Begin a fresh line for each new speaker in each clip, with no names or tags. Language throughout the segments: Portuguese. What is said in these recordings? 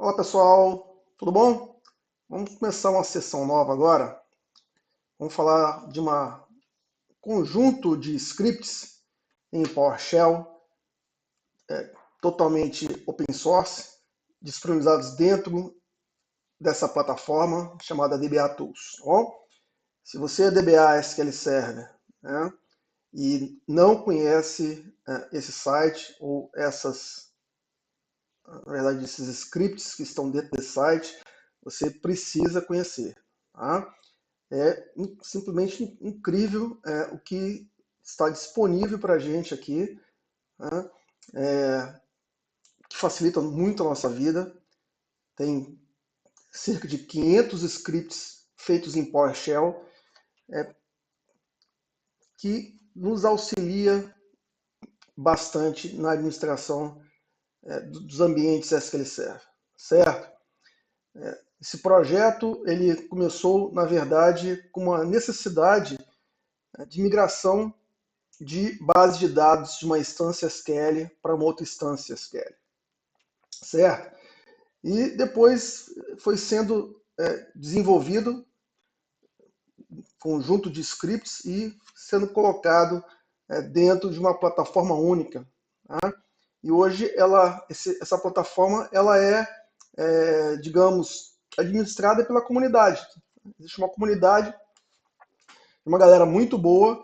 Olá pessoal, tudo bom? Vamos começar uma sessão nova agora. Vamos falar de um conjunto de scripts em PowerShell, totalmente open source, disponibilizados dentro dessa plataforma chamada DBA Tools. Tá bom? Se você é DBA SQL Server, né, e não conhece esse site ou na verdade, esses scripts que estão dentro desse site, você precisa conhecer. Tá? É simplesmente incrível o que está disponível para a gente aqui, né? Que facilita muito a nossa vida. Tem cerca de 500 scripts feitos em PowerShell que nos auxilia bastante na administração dos ambientes SQL Server, certo? Esse projeto ele começou, na verdade, com uma necessidade de migração de base de dados de uma instância SQL para uma outra instância SQL, certo? E depois foi sendo desenvolvido um conjunto de scripts e sendo colocado dentro de uma plataforma única. Tá? E hoje essa plataforma ela digamos, administrada pela comunidade. Existe uma comunidade, uma galera muito boa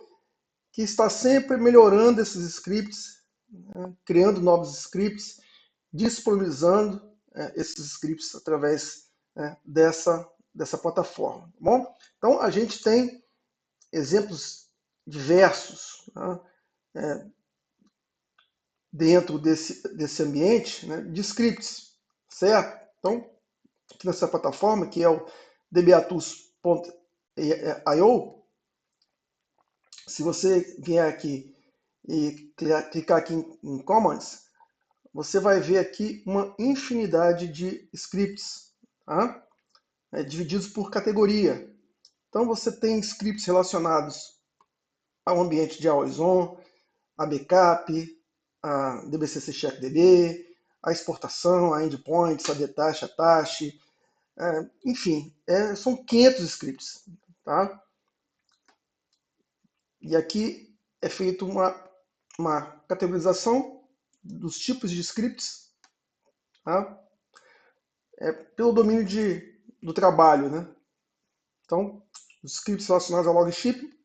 que está sempre melhorando esses scripts, né, criando novos scripts, disponibilizando esses scripts através dessa plataforma. Tá bom? Então, a gente tem exemplos diversos, né, dentro desse ambiente, né, de scripts, certo? Então, aqui nessa plataforma, que é o dbatools.io, se você vier aqui e clicar aqui em Commons, você vai ver aqui uma infinidade de scripts, tá? Divididos por categoria. Então você tem scripts relacionados ao ambiente de Always On, a backup, a DBCC CheckDB, a exportação, a endpoints, a detache, a tache, enfim, são 500 scripts, tá? E aqui é feita uma categorização dos tipos de scripts, tá? Pelo domínio do trabalho, né? Então, os scripts relacionados ao logship,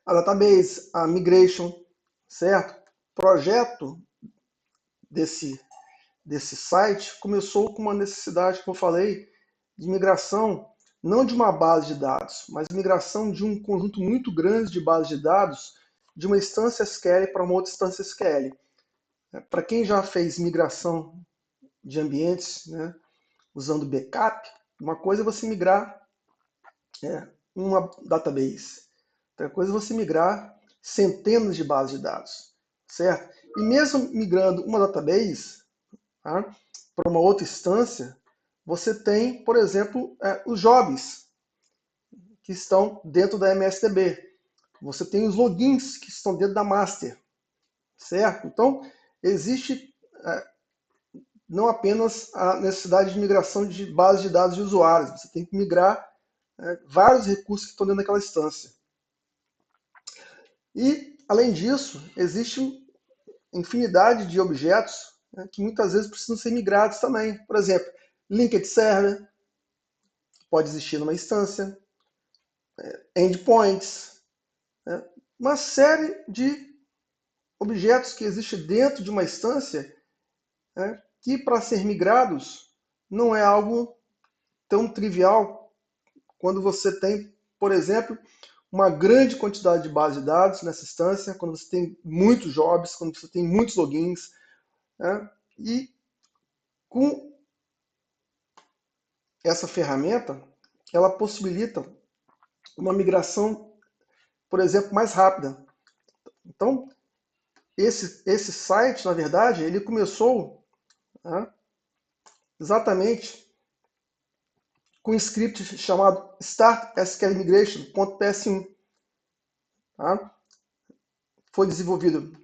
a database, a migration, certo? O projeto desse site começou com uma necessidade, como eu falei, de migração, não de uma base de dados, mas migração de um conjunto muito grande de bases de dados de uma instância SQL para uma outra instância SQL. Para quem já fez migração de ambientes, né, usando backup, uma coisa é você migrar uma database, outra coisa é você migrar centenas de bases de dados, certo? E mesmo migrando uma database, tá, para uma outra instância, você tem, por exemplo, os jobs que estão dentro da MSDB. Você tem os logins que estão dentro da master, certo? Então, existe não apenas a necessidade de migração de bases de dados de usuários, você tem que migrar vários recursos que estão dentro daquela instância. E, além disso, existe infinidade de objetos que muitas vezes precisam ser migrados também. Por exemplo, linked server, pode existir numa instância, endpoints, uma série de objetos que existem dentro de uma instância que, para ser migrados, não é algo tão trivial quando você tem, por exemplo, uma grande quantidade de bases de dados nessa instância, quando você tem muitos jobs, quando você tem muitos logins, né? E com essa ferramenta, ela possibilita uma migração, por exemplo, mais rápida. Então, esse site, na verdade, ele começou exatamente com um script chamado Start SQL Migration.ps1. Tá? Foi desenvolvido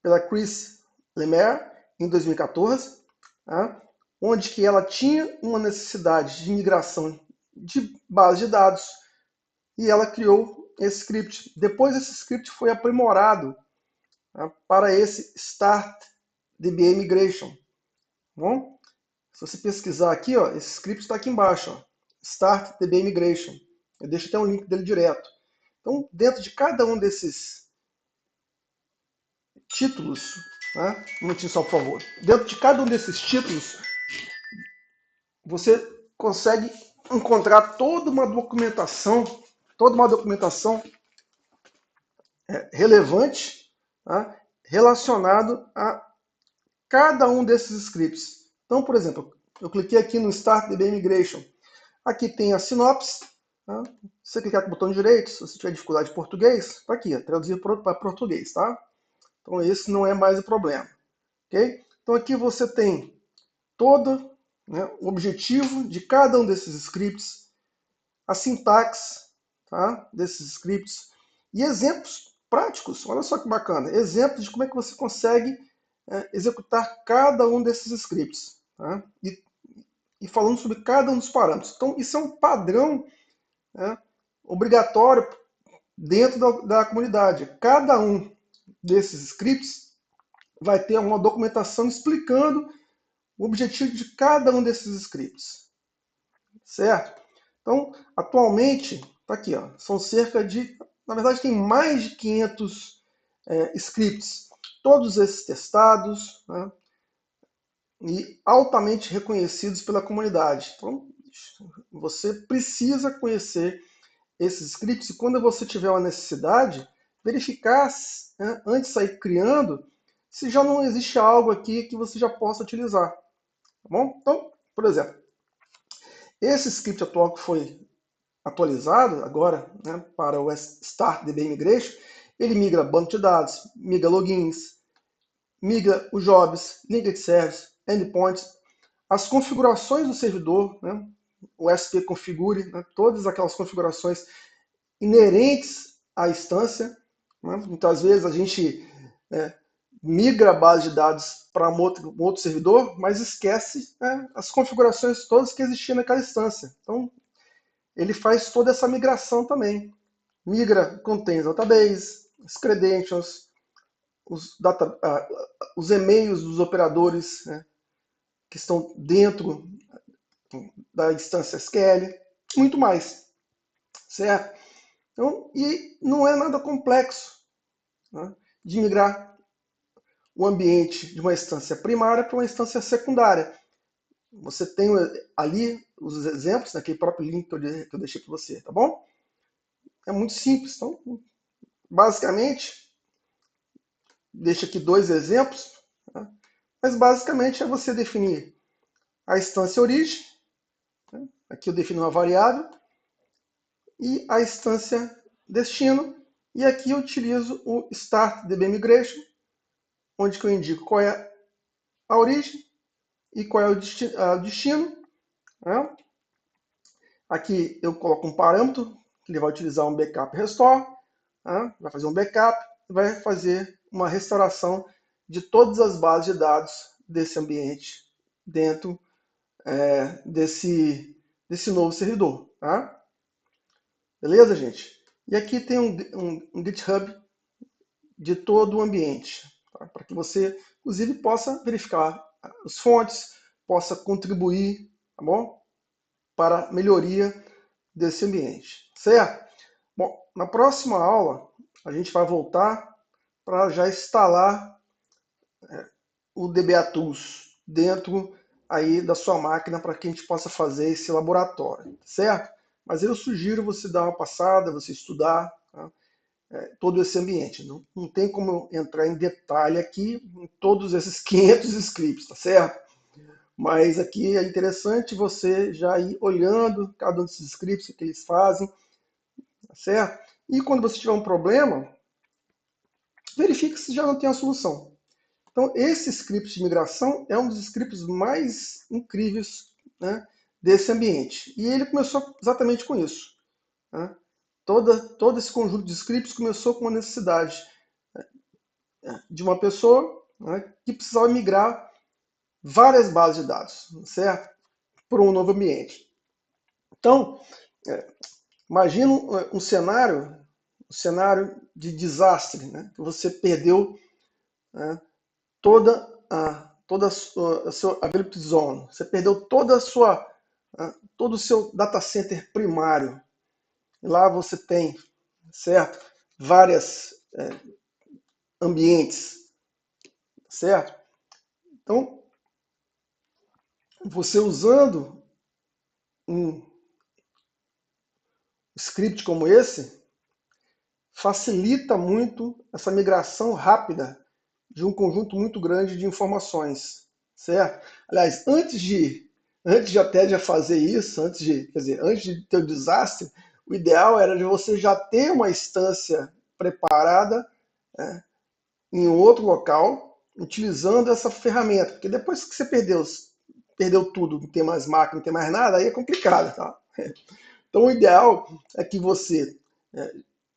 pela Chris Lemaire em 2014. Tá? onde que ela tinha uma necessidade de migração de base de dados e ela criou esse script. Depois esse script foi aprimorado, tá, para esse Start DB Migration. Bom, se você pesquisar aqui, ó, esse script está aqui embaixo, ó, Start DB Migration. Eu deixo até um link dele direto. Então, dentro de cada um desses títulos, tá? Um minutinho só, por favor. Dentro de cada um desses títulos, você consegue encontrar toda uma documentação relevante, tá? Relacionado a cada um desses scripts. Então, por exemplo, eu cliquei aqui no Start DB Migration. Aqui tem a sinopse. Tá? Se você clicar com o botão direito, se você tiver dificuldade de português, está aqui, ó, traduzir para português, tá? Então esse não é mais o problema, ok? Então aqui você tem todo, né, o objetivo de cada um desses scripts, a sintaxe, tá, desses scripts e exemplos práticos. Olha só que bacana, exemplos de como é que você consegue executar cada um desses scripts, tá? E falando sobre cada um dos parâmetros. Então isso é um padrão, né, obrigatório dentro da comunidade. Cada um desses scripts vai ter uma documentação explicando o objetivo de cada um desses scripts, certo? Então, atualmente, está aqui, ó, são cerca de, na verdade, tem mais de 500 scripts, todos esses testados, né, e altamente reconhecidos pela comunidade. Então, você precisa conhecer esses scripts e quando você tiver uma necessidade, verificar, né, antes de sair criando, se já não existe algo aqui que você já possa utilizar. Tá bom? Então, por exemplo, esse script atual que foi atualizado agora, né, para o Start DB Migration, ele migra banco de dados, migra logins, migra os jobs, linked service, endpoints, as configurações do servidor, né, o SP configure, né, todas aquelas configurações inerentes à instância. Né? Muitas vezes a gente migra a base de dados para um outro servidor, mas esquece, né, as configurações todas que existiam naquela instância. Então, ele faz toda essa migração também. Migra contains database, os credentials, os e-mails dos operadores, né, que estão dentro da instância SQL, muito mais, certo? Então, e não é nada complexo, né, de migrar o ambiente de uma instância primária para uma instância secundária. Você tem ali os exemplos, naquele próprio link que eu deixei para você, tá bom? É muito simples. Então, basicamente, deixo aqui dois exemplos, tá? Mas basicamente é você definir a instância origem, né? Aqui eu defino uma variável, e a instância destino, e aqui eu utilizo o Start DB Migration, onde que eu indico qual é a origem e qual é o destino. Né? Aqui eu coloco um parâmetro, que ele vai utilizar um backup restore, né? Vai fazer um backup, vai fazer uma restauração de todas as bases de dados desse ambiente dentro desse novo servidor. Tá? Beleza, gente? E aqui tem um GitHub de todo o ambiente, tá? Para que você, inclusive, possa verificar as fontes, possa contribuir, tá bom? Para a melhoria desse ambiente, certo? Bom, na próxima aula a gente vai voltar para já instalar o DBA-Tools dentro aí da sua máquina para que a gente possa fazer esse laboratório, certo? Mas eu sugiro você dar uma passada, você estudar, tá? Todo esse ambiente. Não tem como entrar em detalhe aqui em todos esses 500 scripts, tá certo? Mas aqui é interessante você já ir olhando cada um desses scripts, o que eles fazem, tá certo? E quando você tiver um problema, verifique se já não tem a solução. Então, esse script de migração é um dos scripts mais incríveis, né, desse ambiente. E ele começou exatamente com isso. Né? Todo esse conjunto de scripts começou com uma necessidade de uma pessoa, né, que precisava migrar várias bases de dados, certo? Para um novo ambiente. Então, imagina um cenário de desastre, né? Que você perdeu, né, toda a sua availability zone, você perdeu todo o seu data center primário. E lá você tem, certo? Várias ambientes, certo? Então, você usando um script como esse, facilita muito essa migração rápida de um conjunto muito grande de informações, certo? Aliás, antes de até de fazer isso, antes de ter o desastre, o ideal era de você já ter uma instância preparada, né, em outro local, utilizando essa ferramenta, porque depois que você perdeu tudo, não tem mais máquina, não tem mais nada, aí é complicado, tá? Então, o ideal é que você,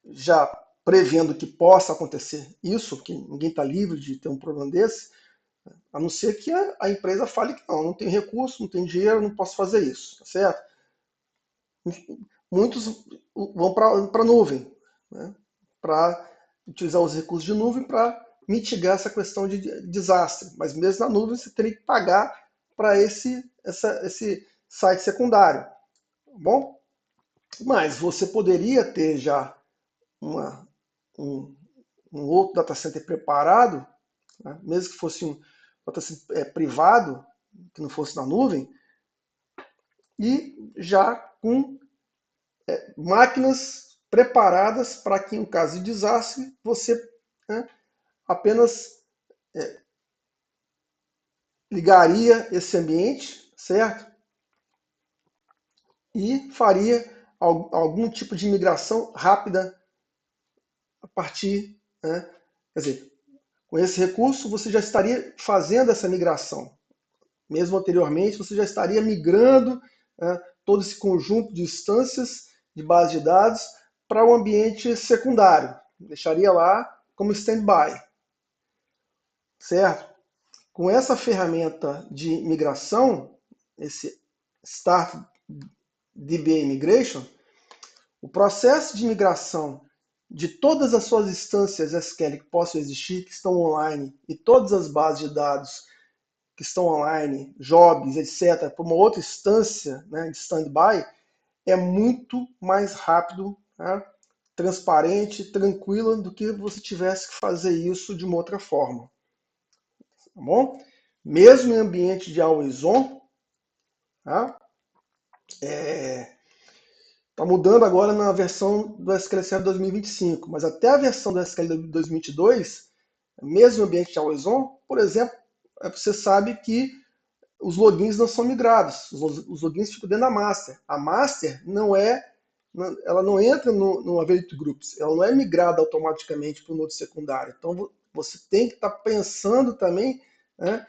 já prevendo que possa acontecer isso, que ninguém está livre de ter um problema desse, a não ser que a empresa fale que não tem recurso, não tem dinheiro, não posso fazer isso, tá certo? Muitos vão para a nuvem, né? Para utilizar os recursos de nuvem para mitigar essa questão de desastre. Mas mesmo na nuvem você teria que pagar para esse site secundário, tá bom? Mas você poderia ter já uma, um, um outro data center preparado, né? Mesmo que fosse um data center privado, que não fosse na nuvem, e já com máquinas preparadas para que, em caso de desastre, você, né, apenas ligaria esse ambiente, certo? E faria algum tipo de migração rápida a partir, né? Quer dizer, com esse recurso você já estaria fazendo essa migração. Mesmo anteriormente, você já estaria migrando, né, todo esse conjunto de instâncias de base de dados para o ambiente secundário. Deixaria lá como standby, certo? Com essa ferramenta de migração, esse Start DBA Migration, o processo de migração de todas as suas instâncias SQL que possam existir, que estão online, e todas as bases de dados que estão online, jobs, etc., para uma outra instância, né, de standby, é muito mais rápido, né, transparente, tranquilo do que você tivesse que fazer isso de uma outra forma. Tá bom? Mesmo em ambiente de always on, tá? Tá mudando agora na versão do SQL Server 2025, mas até a versão do SQL 2022, mesmo em ambiente de always on, por exemplo, você sabe que os logins não são migrados, os logins ficam dentro da master. A master ela não entra no Availability Groups, ela não é migrada automaticamente para o node secundário. Então você tem que estar pensando também, né,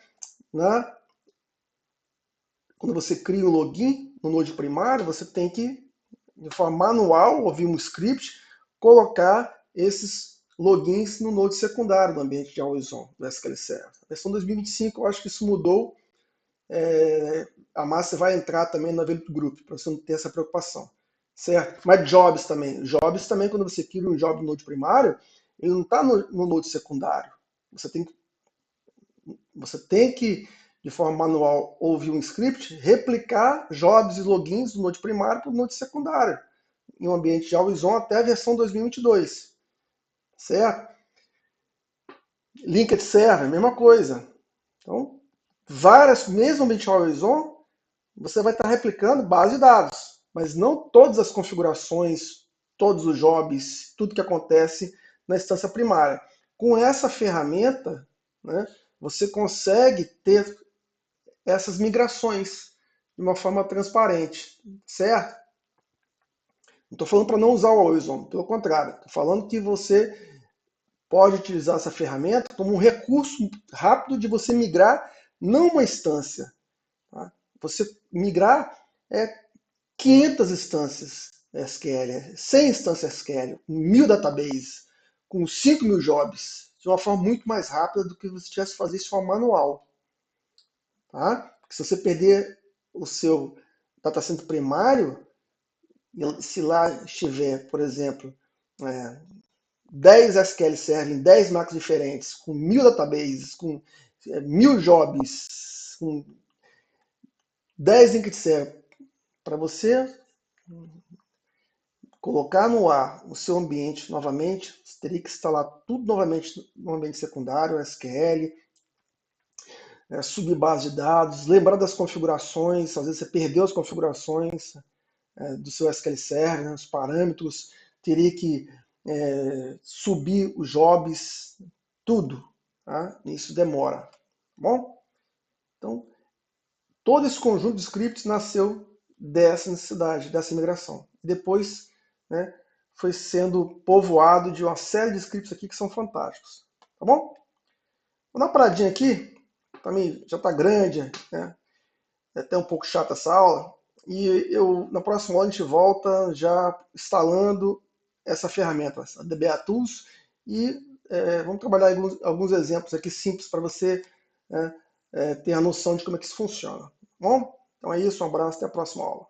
quando você cria um login no node primário, você tem que, de forma manual, ouvir um script, colocar esses logins no node secundário, no ambiente de always on do SQL Server. Na versão 2025, eu acho que isso mudou. A massa vai entrar também no Availability Group, para você não ter essa preocupação, certo? Mas jobs também, quando você cria um job no node primário, ele não está no node secundário. Você tem que, de forma manual, ouvir um script, replicar jobs e logins do node primário para o node secundário, em um ambiente de always on até a versão 2022, certo? Linked Server, mesma coisa. Então, mesmo ambiente de always on, você vai estar replicando base de dados, mas não todas as configurações, todos os jobs, tudo que acontece na instância primária. Com essa ferramenta, né, você consegue ter essas migrações de uma forma transparente, certo? Não estou falando para não usar o Always On, pelo contrário, estou falando que você pode utilizar essa ferramenta como um recurso rápido de você migrar, não uma instância. Tá? Você migrar 500 instâncias SQL, 100 instâncias SQL, 1000 databases, com 5.000 jobs, de uma forma muito mais rápida do que você tivesse que fazer isso de forma manual. tá? Porque se você perder o seu data center primário, e se lá estiver, por exemplo, é, 10 SQL Server em 10 máquinas diferentes, com 1000 databases, com 1000 jobs, com 10 linked server, para você colocar no ar o seu ambiente novamente, você teria que instalar tudo novamente no ambiente secundário, SQL, subir base de dados, lembrar das configurações, às vezes você perdeu as configurações do seu SQL Server, né, os parâmetros, teria que subir os jobs, tudo. Tá? Isso demora. Tá bom? Então, todo esse conjunto de scripts nasceu dessa necessidade, dessa migração. Depois, né, foi sendo povoado de uma série de scripts aqui que são fantásticos. Tá bom? Vou dar uma paradinha aqui, também já está grande, né? É até um pouco chata essa aula. E na próxima aula a gente volta já instalando essa ferramenta, a DBA Tools, e vamos trabalhar alguns exemplos aqui simples para você, né, ter a noção de como é que isso funciona. Tá bom? Então é isso, um abraço, até a próxima aula.